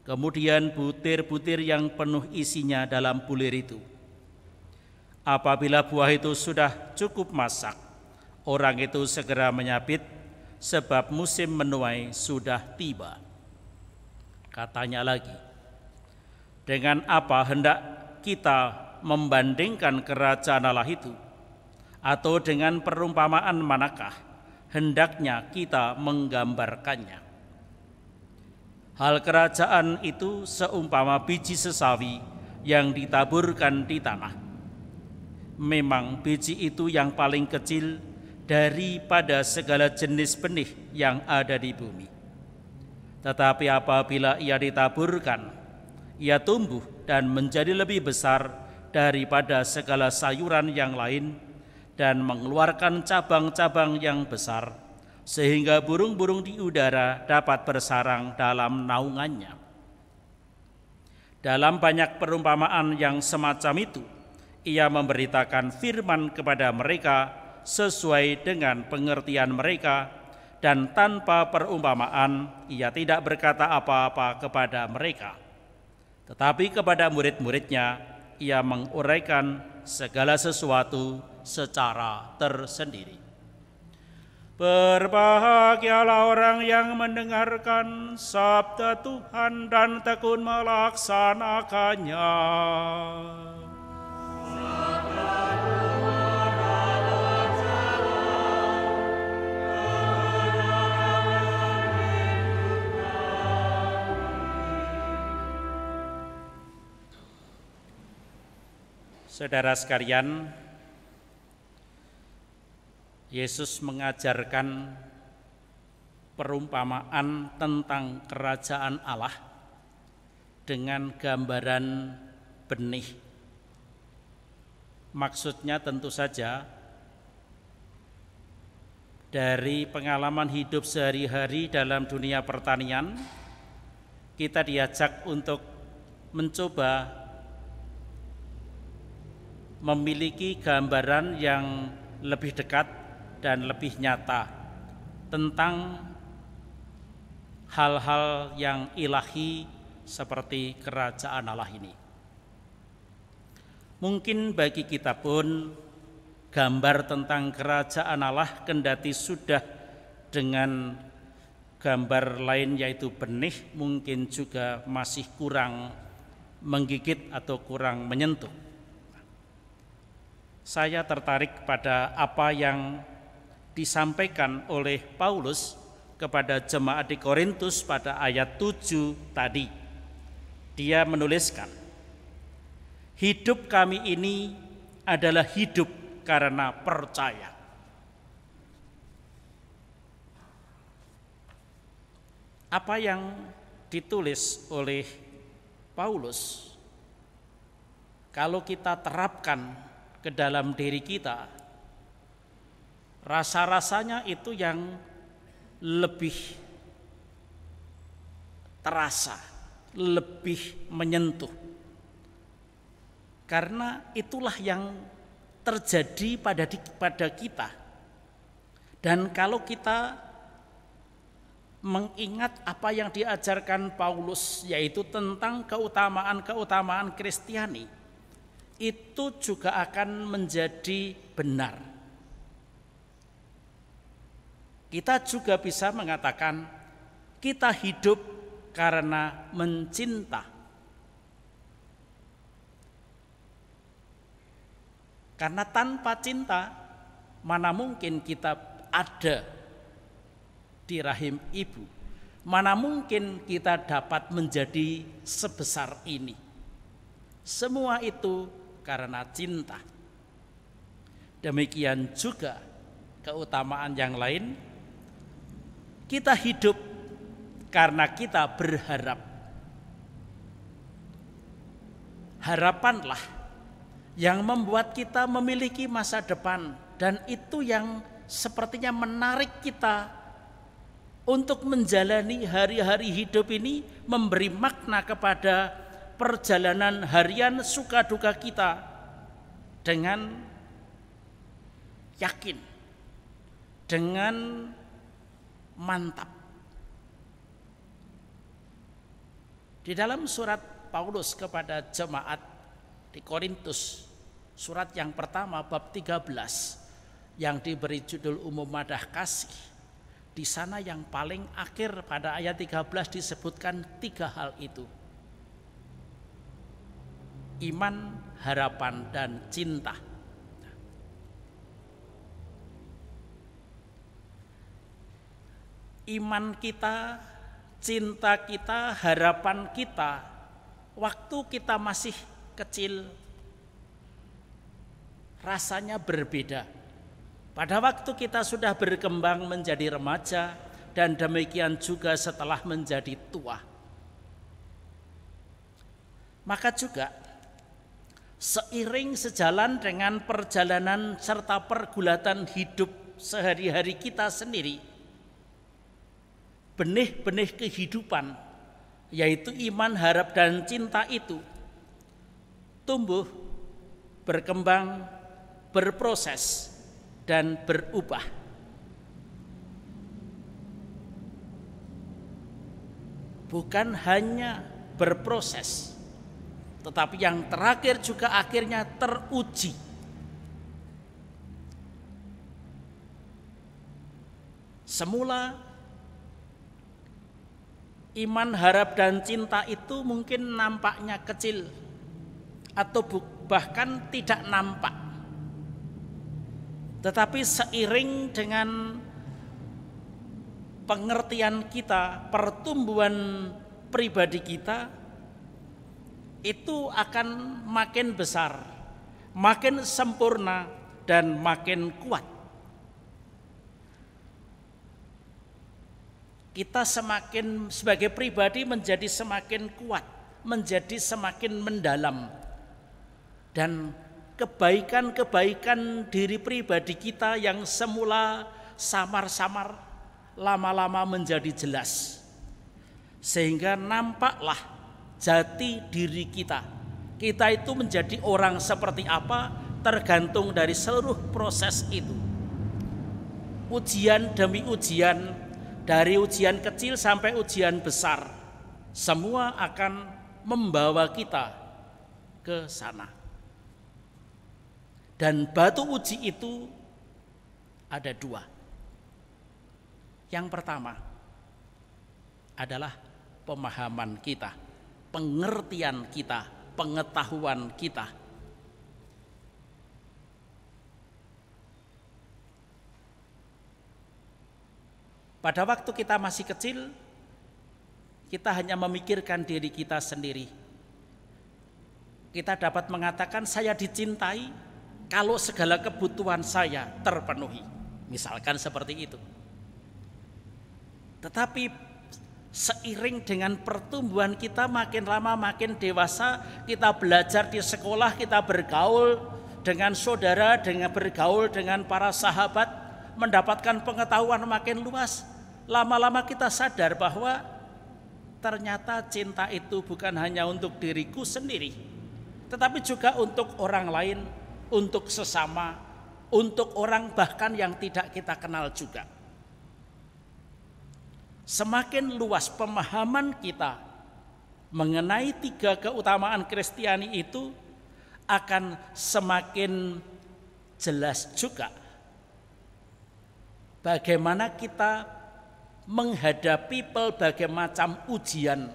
kemudian butir-butir yang penuh isinya dalam bulir itu. Apabila buah itu sudah cukup masak, orang itu segera menyabit, sebab musim menuai sudah tiba. Katanya lagi, dengan apa hendak kita membandingkan kerajaan Allah itu? Atau dengan perumpamaan manakah hendaknya kita menggambarkannya? Hal kerajaan itu seumpama biji sesawi yang ditaburkan di tanah. Memang biji itu yang paling kecil daripada segala jenis benih yang ada di bumi. Tetapi apabila ia ditaburkan, ia tumbuh dan menjadi lebih besar daripada segala sayuran yang lain dan mengeluarkan cabang-cabang yang besar, sehingga burung-burung di udara dapat bersarang dalam naungannya. Dalam banyak perumpamaan yang semacam itu, ia memberitakan firman kepada mereka sesuai dengan pengertian mereka, dan tanpa perumpamaan ia tidak berkata apa-apa kepada mereka. Tetapi kepada murid-muridnya ia menguraikan segala sesuatu secara tersendiri. Berbahagialah orang yang mendengarkan sabda Tuhan dan tekun melaksanakannya. Saudara sekalian, Yesus mengajarkan perumpamaan tentang kerajaan Allah dengan gambaran benih. Maksudnya tentu saja dari pengalaman hidup sehari-hari dalam dunia pertanian, kita diajak untuk mencoba memiliki gambaran yang lebih dekat dan lebih nyata tentang hal-hal yang ilahi seperti kerajaan Allah ini. Mungkin bagi kita pun gambar tentang kerajaan Allah kendati sudah dengan gambar lain yaitu benih, mungkin juga masih kurang menggigit atau kurang menyentuh. Saya tertarik pada apa yang disampaikan oleh Paulus kepada jemaat di Korintus pada ayat 7 tadi. Dia menuliskan, hidup kami ini adalah hidup karena percaya. Apa yang ditulis oleh Paulus, kalau kita terapkan ke dalam diri kita, rasa-rasanya itu yang lebih terasa, lebih menyentuh. Karena itulah yang terjadi pada kita. Dan kalau kita mengingat apa yang diajarkan Paulus, yaitu tentang keutamaan-keutamaan Kristiani, itu juga akan menjadi benar. Kita juga bisa mengatakan kita hidup karena mencinta. Karena tanpa cinta, mana mungkin kita ada di rahim ibu? Mana mungkin kita dapat menjadi sebesar ini? Semua itu karena cinta. Demikian juga keutamaan yang lain, kita hidup karena kita berharap. Harapanlah yang membuat kita memiliki masa depan, dan itu yang sepertinya menarik kita untuk menjalani hari-hari hidup ini, memberi makna kepada perjalanan harian suka duka kita dengan yakin, dengan mantap. Di dalam surat Paulus kepada jemaat di Korintus, surat yang pertama bab 13 yang diberi judul umum madah kasih, di sana yang paling akhir pada ayat 13 disebutkan 3 hal itu. Iman, harapan, dan cinta. Iman kita, cinta kita, harapan kita, waktu kita masih kecil rasanya berbeda. Pada waktu kita sudah berkembang menjadi remaja, dan demikian juga setelah menjadi tua. Maka juga seiring sejalan dengan perjalanan serta pergulatan hidup sehari-hari kita sendiri, benih-benih kehidupan, yaitu iman, harap, dan cinta itu tumbuh, berkembang, berproses, dan berubah. Bukan hanya berproses, tetapi yang terakhir juga akhirnya teruji. Semula iman, harap, dan cinta itu mungkin nampaknya kecil atau bahkan tidak nampak. Tetapi seiring dengan pengertian kita, pertumbuhan pribadi kita, itu akan makin besar, makin sempurna, dan makin kuat. Kita semakin sebagai pribadi menjadi semakin kuat, menjadi semakin mendalam, dan kebaikan-kebaikan diri pribadi kita yang semula samar-samar lama-lama menjadi jelas, sehingga nampaklah jati diri kita. Kita itu menjadi orang seperti apa tergantung dari seluruh proses itu. Ujian demi ujian, dari ujian kecil sampai ujian besar, semua akan membawa kita ke sana. Dan batu uji itu ada 2. Yang pertama adalah pemahaman kita, pengertian kita, pengetahuan kita. Pada waktu kita masih kecil, kita hanya memikirkan diri kita sendiri. Kita dapat mengatakan saya dicintai kalau segala kebutuhan saya terpenuhi. Misalkan seperti itu. Tetapi seiring dengan pertumbuhan kita makin lama makin dewasa, kita belajar di sekolah, kita bergaul dengan saudara, dengan bergaul dengan para sahabat, mendapatkan pengetahuan makin luas. Lama-lama kita sadar bahwa ternyata cinta itu bukan hanya untuk diriku sendiri, tetapi juga untuk orang lain, untuk sesama, untuk orang bahkan yang tidak kita kenal juga. Semakin luas pemahaman kita mengenai 3 keutamaan Kristiani itu, akan semakin jelas juga bagaimana kita menghadapi berbagai macam ujian.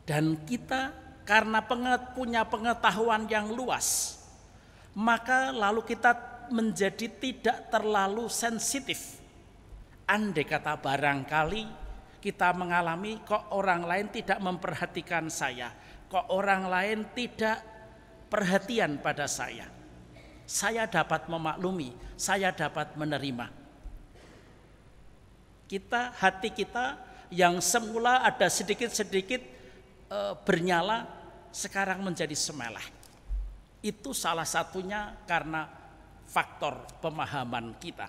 Dan kita karena punya pengetahuan yang luas, maka lalu kita menjadi tidak terlalu sensitif. Andai kata barangkali kita mengalami kok orang lain tidak memperhatikan saya, kok orang lain tidak perhatian pada saya dapat memaklumi, saya dapat menerima. Hati kita yang semula ada sedikit-sedikit bernyala, sekarang menjadi semeleh. Itu salah satunya karena faktor pemahaman kita.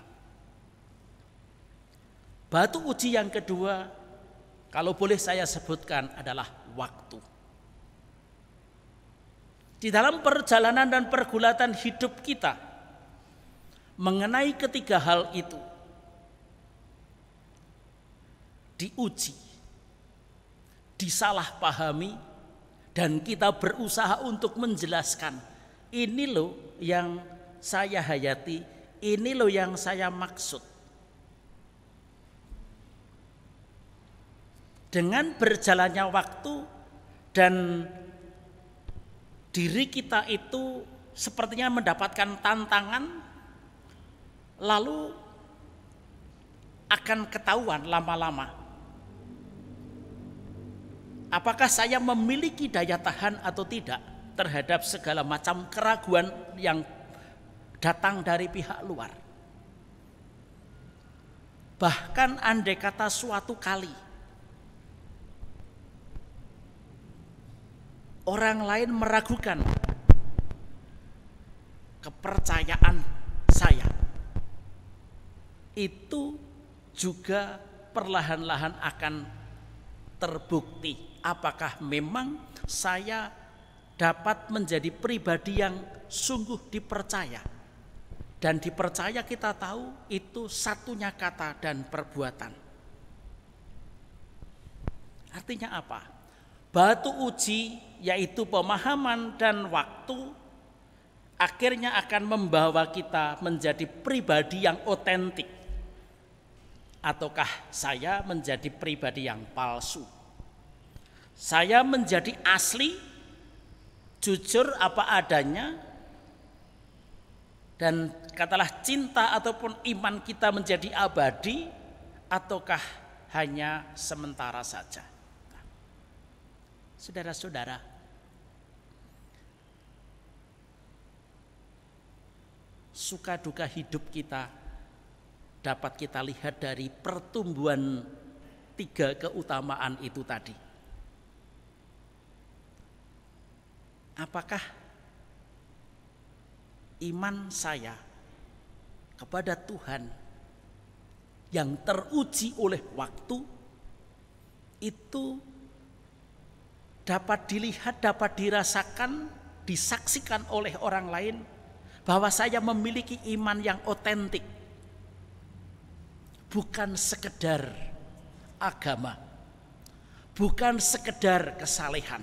Batu uji yang kedua, kalau boleh saya sebutkan, adalah waktu. Di dalam perjalanan dan pergulatan hidup kita, mengenai 3 hal itu, diuji, disalahpahami, dan kita berusaha untuk menjelaskan, ini loh yang saya hayati, ini loh yang saya maksud. Dengan berjalannya waktu dan diri kita itu sepertinya mendapatkan tantangan, lalu akan ketahuan lama-lama apakah saya memiliki daya tahan atau tidak terhadap segala macam keraguan yang datang dari pihak luar. Bahkan andai kata suatu kali orang lain meragukan kepercayaan saya, itu juga perlahan-lahan akan terbukti apakah memang saya dapat menjadi pribadi yang sungguh dipercaya. Dan dipercaya kita tahu itu satunya kata dan perbuatan. Artinya apa? Batu uji yaitu pemahaman dan waktu akhirnya akan membawa kita menjadi pribadi yang otentik. Ataukah saya menjadi pribadi yang palsu? Saya menjadi asli, jujur apa adanya, dan katalah cinta ataupun iman kita menjadi abadi, ataukah hanya sementara saja? Saudara-saudara, suka duka hidup kita dapat kita lihat dari pertumbuhan 3 keutamaan itu tadi. Apakah iman saya kepada Tuhan yang teruji oleh waktu itu dapat dilihat, dapat dirasakan, disaksikan oleh orang lain bahwa saya memiliki iman yang otentik, bukan sekedar agama, bukan sekedar kesalehan,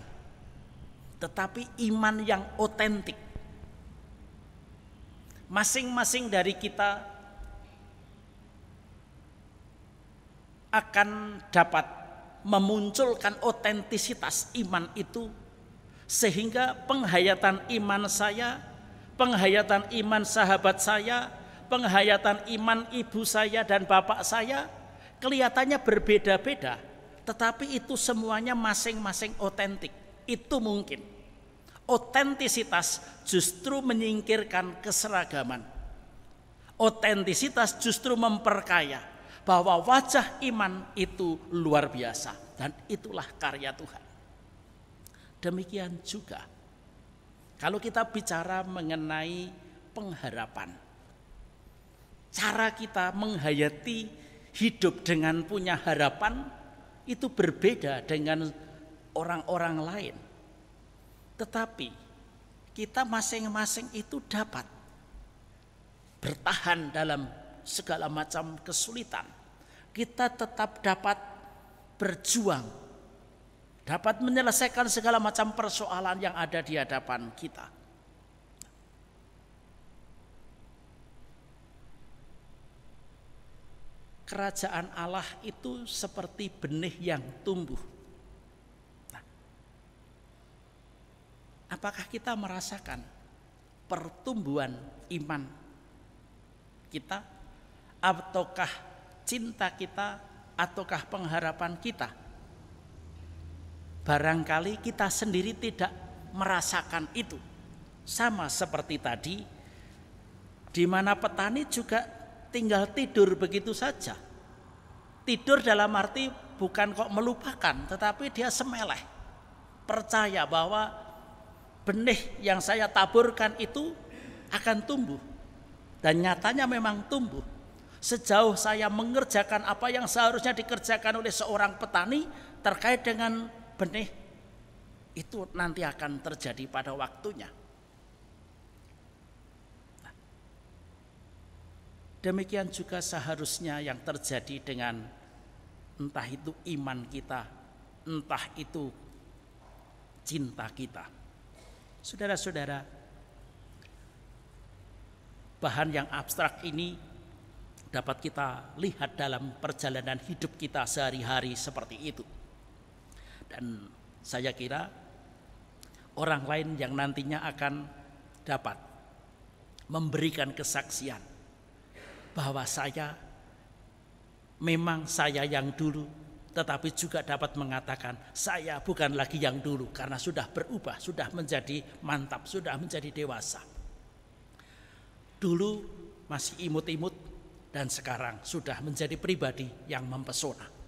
tetapi iman yang otentik. Masing-masing dari kita akan dapat memunculkan otentisitas iman itu, sehingga penghayatan iman saya, penghayatan iman sahabat saya, penghayatan iman ibu saya dan bapak saya kelihatannya berbeda-beda, tetapi itu semuanya masing-masing otentik. Itu mungkin. Otentisitas justru menyingkirkan keseragaman. Otentisitas justru memperkaya bahwa wajah iman itu luar biasa, dan itulah karya Tuhan. Demikian juga kalau kita bicara mengenai pengharapan, cara kita menghayati hidup dengan punya harapan itu berbeda dengan orang-orang lain. Tetapi kita masing-masing itu dapat bertahan dalam segala macam kesulitan. Kita tetap dapat berjuang, dapat menyelesaikan segala macam persoalan yang ada di hadapan kita. Kerajaan Allah itu seperti benih yang tumbuh. Apakah kita merasakan pertumbuhan iman kita, ataukah cinta kita, ataukah pengharapan kita? Barangkali kita sendiri tidak merasakan itu. Sama seperti tadi, di mana petani juga tinggal tidur begitu saja. Tidur dalam arti bukan kok melupakan, tetapi dia semeleh, percaya bahwa benih yang saya taburkan itu akan tumbuh. Dan nyatanya memang tumbuh. Sejauh saya mengerjakan apa yang seharusnya dikerjakan oleh seorang petani terkait dengan benih, itu nanti akan terjadi pada waktunya. Demikian juga seharusnya yang terjadi dengan entah itu iman kita entah itu cinta kita. Saudara-saudara, bahan yang abstrak ini dapat kita lihat dalam perjalanan hidup kita sehari-hari seperti itu. Dan saya kira orang lain yang nantinya akan dapat memberikan kesaksian bahwa memang saya yang dulu, tetapi juga dapat mengatakan saya bukan lagi yang dulu karena sudah berubah, sudah menjadi mantap, sudah menjadi dewasa. Dulu masih imut-imut dan sekarang sudah menjadi pribadi yang mempesona.